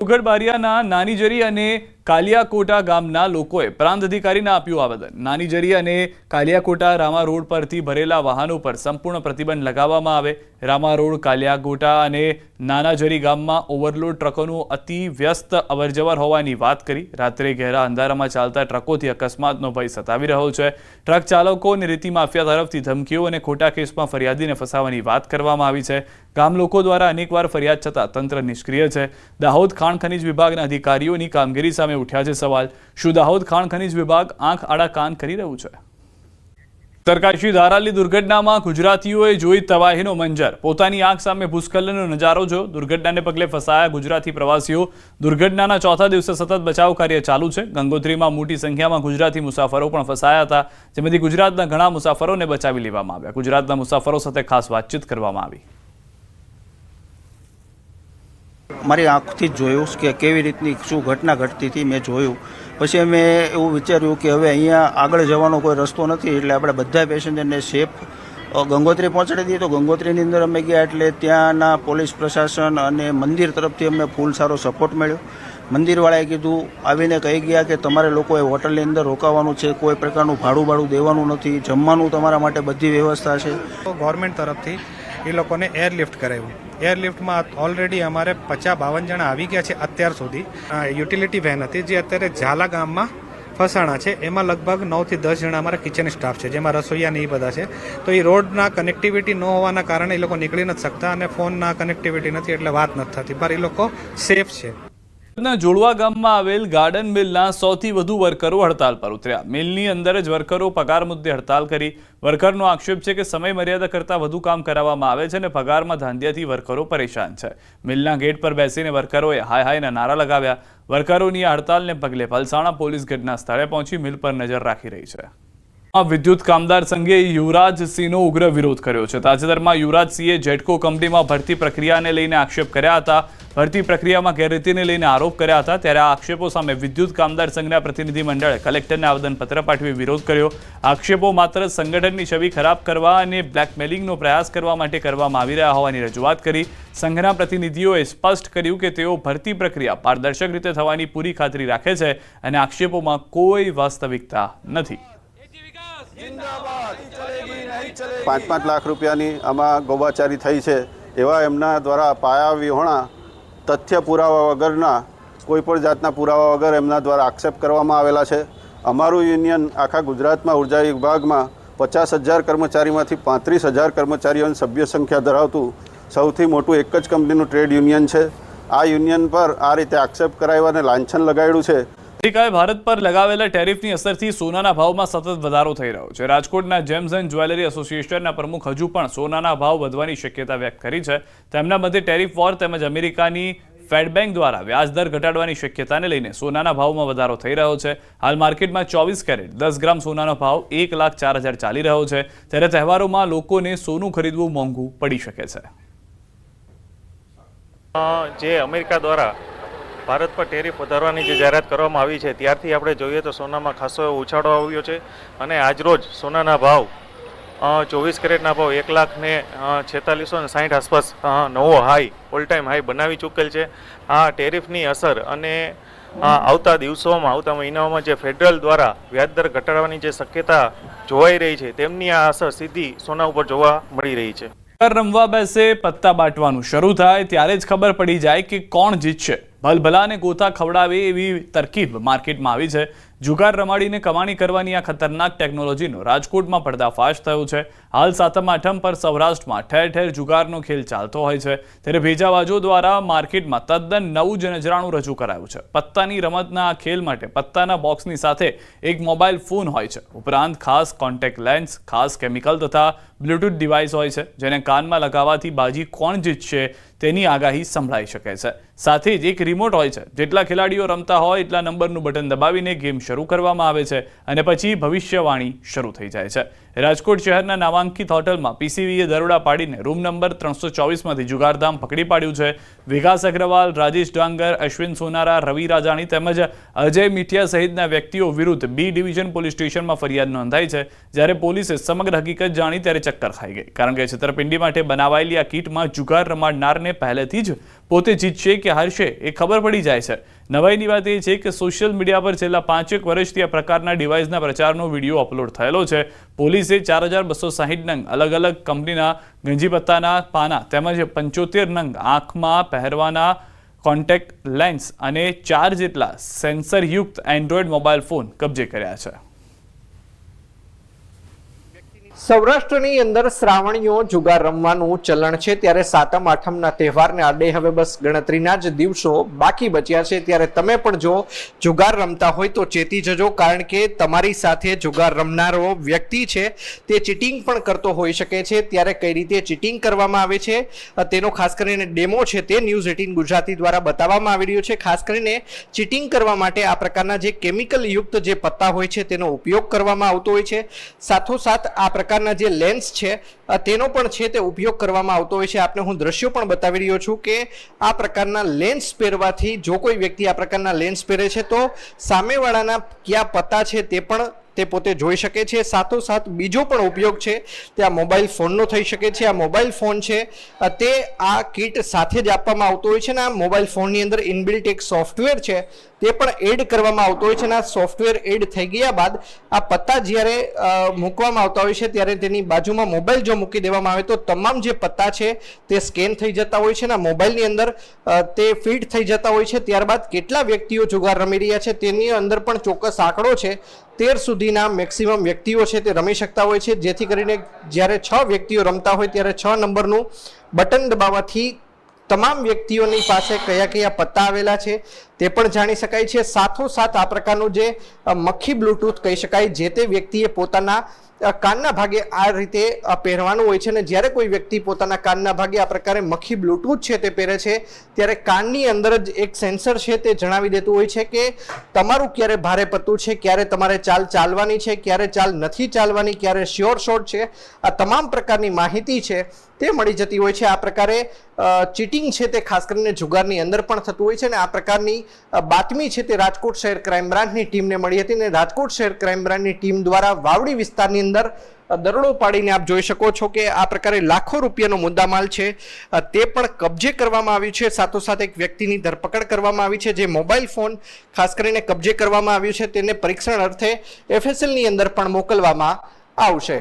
ઉગડ બારિયાના નાનીજરી અને કાલિયાકોટા ગામના લોકોએ પ્રાંત અધિકારીને આપ્યું આવેદન। નાનીજરી અને કાલિયાકોટા રામા રોડ પરથી ભરેલા વાહનો પર સંપૂર્ણ પ્રતિબંધ લગાવવામાં આવે। રામા રોડ કાલિયાકોટા અને નાનાજરી ગામમાં ઓવરલોડ ટ્રકોનું અતિ વ્યસ્ત અવરજવર હોવાની વાત કરી। રાત્રે ઘેરા અંધારામાં ચાલતા ટ્રકોથી અકસ્માતનો ભય સતાવી રહ્યો છે। ટ્રક ચાલકો અને રેતી માફિયા તરફથી ધમકીઓ અને ખોટા કેસમાં ફરિયાદીને ફસાવવાની વાત કરવામાં આવી છે। ગામ લોકો દ્વારા અનેકવાર ફરિયાદ છતાં તંત્ર નિષ્ક્રિય છે। દાહોદ ખાણ ખનીજ વિભાગના અધિકારીઓની કામગીરી સામે ઉઠ્યા છે સવાલ। શું દાહોદ ખાણ ખનીજ વિભાગ આંખ આડા કાન કરી રહ્યું છે? ઉત્તરકાશી ધારાલી દુર્ઘટનામાં ગુજરાતીઓએ જોઈ તબાહીનો મંજર। પોતાની આંખ સામે ભૂસ્ખલનનો નજારો જો। દુર્ઘટનાને પગલે ફસાયા ગુજરાતી પ્રવાસીઓ। દુર્ઘટનાના ચોથા દિવસે સતત બચાવ કાર્ય ચાલુ છે। ગંગોત્રીમાં મોટી સંખ્યામાં ગુજરાતી મુસાફરો પણ ફસાયા હતા, જેમાંથી ગુજરાતના ઘણા મુસાફરોને બચાવી લેવામાં આવ્યા। ગુજરાતના મુસાફરો સાથે ખાસ વાતચીત કરવામાં આવી। મારી આંખથી જ જોયું કે કેવી રીતની શું ઘટના ઘટતી હતી, મેં જોયું। પછી અમે એવું વિચાર્યું કે હવે અહીંયા આગળ જવાનો કોઈ રસ્તો નથી, એટલે આપણે બધા પેસેન્જરને સેફ ગંગોત્રી પહોંચાડી દઈએ। તો ગંગોત્રીની અંદર અમે ગયા એટલે ત્યાંના પોલીસ પ્રશાસન અને મંદિર તરફથી અમને ફૂલ સારો સપોર્ટ મળ્યો। મંદિરવાળાએ કીધું, આવીને કહી ગયા કે તમારે લોકોએ હોટલની અંદર રોકાવાનું છે, કોઈ પ્રકારનું ભાડું દેવાનું નથી, જમવાનું તમારા માટે બધી વ્યવસ્થા છે। ગવર્મેન્ટ તરફથી એ લોકોને એરલિફ્ટ કરાવ્યું। એરલિફ્ટમાં ઓલરેડી અમારે 50-52 જણા આવી ગયા છે અત્યાર સુધી। યુટિલિટી વેન હતી જે અત્યારે ઝાલા ગામમાં ફસાણા છે, એમાં લગભગ 9 થી 10 જણા અમારા કિચન સ્ટાફ છે, જેમાં રસોઈયા ને એ બધા છે। તો એ રોડના કનેક્ટિવિટી ન હોવાના કારણે એ લોકો નીકળી નથી શકતા અને ફોનના કનેક્ટિવિટી નથી એટલે વાત નથી થતી, પણ એ લોકો સેફ છે। જોડવા ગામમાં આવેલ ગાર્ડન મિલના 100 થી વધુ વર્કરો હડતાલ પર ઉતર્યા। મિલની અંદર જ વર્કરો પગાર મુદ્દે હડતાલ કરી। વર્કરનો આક્ષેપ છે કે સમય મર્યાદા કરતાં વધુ કામ કરાવવામાં આવે છે અને પગારમાં ધાંધિયાથી વર્કરો પરેશાન છે। મિલના ગેટ પર બેસીને વર્કરોએ હાય હાયના નારા લગાવ્યા। વર્કરોની આ હડતાલને પગલે પલસાણા પોલીસ ઘટના સ્થળે પહોંચી મિલ પર નજર રાખી રહી છે। વિદ્યુત કામદાર સંઘે યુવરાજસિંહનો ઉગ્ર વિરોધ કર્યો છે। તાજેતરમાં યુવરાજસિંહે જેટકો કંપનીમાં ભરતી પ્રક્રિયાને લઈને આક્ષેપ કર્યા હતા। ભરતી પ્રક્રિયામાં ગેરરીતિને લઈને આરોપ કર્યા હતા, ત્યારે આ આક્ષેપો સામે વિદ્યુત કામદાર સંઘના પ્રતિનિધિ મંડળે કલેક્ટરને આવેદનપત્ર પાઠવી વિરોધ કર્યો। આક્ષેપો માત્ર સંગઠનની છબી ખરાબ કરવા અને બ્લેકમેલિંગનો પ્રયાસ કરવા માટે કરવામાં આવી રહ્યા હોવાની રજૂઆત કરી। સંઘના પ્રતિનિધિઓએ સ્પષ્ટ કર્યું કે તેઓ ભરતી પ્રક્રિયા પારદર્શક રીતે થવાની પૂરી ખાતરી રાખે છે અને આક્ષેપોમાં કોઈ વાસ્તવિકતા નથી। 5-5 લાખ રૂપિયાની આમાં ગોબાચારી થઈ છે એવા એમના દ્વારા પાયા વિહોણા તથ્ય પુરાવા વગરના કોઈપણ જાતના પુરાવા વગર એમના દ્વારા આક્ષેપ કરવામાં આવેલા છે। અમારું યુનિયન આખા ગુજરાતમાં ઉર્જા વિભાગમાં 50,000 કર્મચારીમાંથી 35,000 કર્મચારીઓની સભ્ય સંખ્યા ધરાવતું સૌથી મોટું એક જ કંપનીનું ટ્રેડ યુનિયન છે। આ યુનિયન પર આ રીતે આક્ષેપ કરાવ્યા અને લાંછન લગાડ્યું છે। અમેરિકાએ ભારત પર લગાવેલા ટેરિફની અસરથી સોનાના ભાવમાં સતત વધારો થઈ રહ્યો છે। રાજકોટના જેમ્સ એન્ડ જ્વેલરી એસોસિએશનના પ્રમુખ હજુ પણ સોનાના ભાવ વધવાની શક્યતા વ્યક્ત કરી છે। તેમના મતે ટેરિફ વોર તેમજ અમેરિકાની ફેડ બેંક દ્વારા વ્યાજદર ઘટાડવાની શક્યતાને લઈને સોનાના ભાવમાં વધારો થઈ રહ્યો છે। હાલ માર્કેટમાં 24 કેરેટ 10 ગ્રામ સોનાનો ભાવ 1,04,000 ચાલી રહ્યો છે, ત્યારે તહેવારોમાં લોકોને સોનું ખરીદવું મોંઘું પડી શકે છે। જે અમેરિકા દ્વારા ભારત પર ટેરિફ વધારવાની જે જાહેરાત કરવામાં આવી છે ત્યારથી આપણે જોઈએ તો સોનામાં ખાસો એવો ઉછાળો આવ્યો છે અને આજરોજ સોનાના ભાવ 24 કેરેટના ભાવ 1,46,60 આસપાસ નવો હાઈ ઓલ ટાઈમ હાઈ બનાવી ચૂકેલ છે। આ ટેરિફની અસર અને આવતા દિવસોમાં આવતા મહિનાઓમાં જે ફેડરલ દ્વારા વ્યાજદર ઘટાડવાની જે શક્યતા જોવાઈ રહી છે તેમની આ અસર સીધી સોના ઉપર જોવા મળી રહી છે। રમવા બેસે પત્તા બાંટવાનું શરૂ થાય ત્યારે જ ખબર પડી જાય કે કોણ જીતશે। ભલભલાને ગોતા ખવડાવે એવી તરકીબ માર્કેટમાં આવી છે। જુગાર રમાડીને કમાણી કરવાની આ ખતરનાક ટેકનોલોજીનો રાજકોટમાં પર્દાફાશ થયો છે। હાલ 7મ 8મ પર સૌરાષ્ટ્રમાં ઠેર ઠેર જુગારનો ખેલ ચાલતો હોય છે, ત્યારે ભેજાબાજો દ્વારા માર્કેટમાં તદ્દન નવું જ નજરાણું રજૂ કરાયું છે। પત્તાની રમતના આ ખેલ માટે પત્તાના બોક્સની સાથે એક મોબાઈલ ફોન હોય છે, ઉપરાંત ખાસ કોન્ટેક્ટ લેન્સ, ખાસ કેમિકલ તથા બ્લૂટૂથ ડિવાઇસ હોય છે, જેને કાનમાં લગાવવાથી બાજી કોણ જીતશે તેની આગાહી સંભળાઈ શકે છે। સાથે જ એક રિમોટ હોય છે, જેટલા ખેલાડીઓ રમતા હોય એટલા નંબરનું બટન દબાવીને ગેમ શરૂ કરવામાં આવે છે અને પછી ભવિષ્યવાણી શરૂ થઈ જાય છે। રાજકોટ શહેરના નામાંકિત હોટલમાં પીસીવીએ દરોડા પાડીને રૂમ નંબર 324માંથી જુગારધામ પકડી પાડ્યું છે। વિકાસ અગ્રવાલ, રાજેશ ડાંગર, અશ્વિન સોનારા, રવિ રાજાણી તેમજ અજય મીઠિયા સહિતના વ્યક્તિઓ વિરુદ્ધ બી ડિવિઝન પોલીસ સ્ટેશનમાં ફરિયાદ નોંધાઈ છે। જ્યારે પોલીસે સમગ્ર હકીકત જાણી ત્યારે ચક્કર ખાઈ ગઈ, કારણ કે છેતરપિંડી માટે બનાવાયેલી આ કીટમાં જુગાર રમાડનારને કરીને પહેલેથી જ પોતે જીતશે કે હારશે એ ખબર પડી જાય છે. નવાઈની વાત એ છે કે સોશિયલ મીડિયા પર છેલ્લા 5 વર્ષથી આ પ્રકારના ડિવાઇસના પ્રચારનો વિડીયો અપલોડ થયેલો છે. પોલીસે 4260 નંગ અલગ અલગ કંપનીના ગંજી પત્તાના પાના તેમજ 75 નંગ આંખમાં પહેરવાના કોન્ટેક્ટ લેન્સ અને 4 જેટલા સેન્સરયુક્ત એન્ડ્રોઈડ મોબાઈલ ફોન કબજે કર્યા છે. સૌરાષ્ટ્રની અંદર શ્રાવણીઓ જુગાર રમવાનું ચલણ છે, ત્યારે સાતમ આઠમના તહેવારને આડે હવે બસ ગણતરીના જ દિવસો બાકી બચ્યા છે. ત્યારે તમે પણ જો જુગાર રમતા હોય તો ચેતી જજો, કારણ કે તમારી સાથે જુગાર રમનારો વ્યક્તિ છે તે ચીટિંગ પણ કરતો હોઈ શકે છે. ત્યારે કઈ રીતે ચીટિંગ કરવામાં આવે છે તેનો ખાસ કરીને ડેમો છે તે ન્યૂઝ 18 ગુજરાતી દ્વારા બતાવવામાં આવી રહ્યો છે. ખાસ કરીને ચીટિંગ કરવા માટે આ પ્રકારના જે કેમિકલ યુક્ત જે પત્તા હોય છે તેનો ઉપયોગ કરવામાં આવતો હોય છે. સાથોસાથ આ પ્રકારના જે લેન્સ છે તેનો પણ છે તે ઉપયોગ કરવામાં આવતો હોય છે. આપને હું દ્રશ્યો પણ બતાવી રહ્યો છું કે આ પ્રકારના લેન્સ પહેરવાથી જો કોઈ વ્યક્તિ આ પ્રકારના લેન્સ પહેરે છે તો સામેવાળાના કયા પત્તા છે તે પણ તે પોતે જોઈ શકે છે. સાથોસાથ બીજો પણ ઉપયોગ છે તે આ મોબાઈલ ફોનનો થઈ શકે છે. આ મોબાઈલ ફોન છે તે આ કિટ સાથે જ આપવામાં આવતો હોય છે ને આ મોબાઈલ ફોનની અંદર ઇનબિલ્ટ એક સોફ્ટવેર છે તે પણ એડ કરવામાં આવતો હોય છે અને આ સોફ્ટવેર એડ થઈ ગયા બાદ આ પત્તા જ્યારે મૂકવામાં આવતા હોય છે ત્યારે તેની બાજુમાં મોબાઈલ જો મૂકી દેવામાં આવે તો તમામ જે પત્તા છે તે સ્કેન થઈ જતા હોય છે અને મોબાઈલની અંદર તે ફીડ થઈ જતા હોય છે. ત્યારબાદ કેટલા વ્યક્તિઓ જુગાર રમી રહ્યા છે તેની અંદર પણ ચોક્કસ આંકડો છે. 13 સુધીના મેક્સિમમ વ્યક્તિઓ છે તે રમી શકતા હોય છે, જેથી કરીને જ્યારે 6 વ્યક્તિઓ રમતા હોય ત્યારે 6 નંબરનું બટન દબાવવાથી તમામ વ્યક્તિઓની પાસે કયા કયા પત્તા આવેલા છે તે પણ જાણી શકાય છે. સાથોસાથ આ પ્રકારનું જે મક્ખી બ્લૂટૂથ કહી શકાય જે તે વ્યક્તિએ પોતાના કાનના ભાગે આ રીતે પહેરવાનું હોય છે અને જ્યારે કોઈ વ્યક્તિ પોતાના કાનના ભાગે આ પ્રકારે મક્ખી બ્લૂટૂથ છે તે પહેરે છે ત્યારે કાનની અંદર જ એક સેન્સર છે તે જણાવી દેતું હોય છે કે તમારું ક્યારે ભારે પત્તું છે, ક્યારે તમારે ચાલ ચાલવાની છે, ક્યારે ચાલ નથી ચાલવાની, ક્યારે શ્યોર શોર્ટ છે. આ તમામ પ્રકારની માહિતી છે તે મળી જતી હોય છે. આ પ્રકારે ચીટિંગ છે તે ખાસ કરીને જુગારની અંદર પણ થતું હોય છે અને આ પ્રકારની બાતમી છે તે રાજકોટ શહેર ક્રાઇમ બ્રાન્ચની ટીમને મળી હતી અને રાજકોટ શહેર ક્રાઇમ બ્રાન્ચની ટીમ દ્વારા વાવડી વિસ્તારની અંદર દરોડો પાડીને આપ જોઈ શકો છો કે આ પ્રકારે લાખો રૂપિયાનો મુદ્દામાલ છે તે પણ કબજે કરવામાં આવ્યું છે. સાથોસાથ એક વ્યક્તિની ધરપકડ કરવામાં આવી છે જે મોબાઈલ ફોન ખાસ કરીને કબજે કરવામાં આવ્યું છે તેને પરીક્ષણ અર્થે FSL ની અંદર પણ મોકલવામાં આવશે.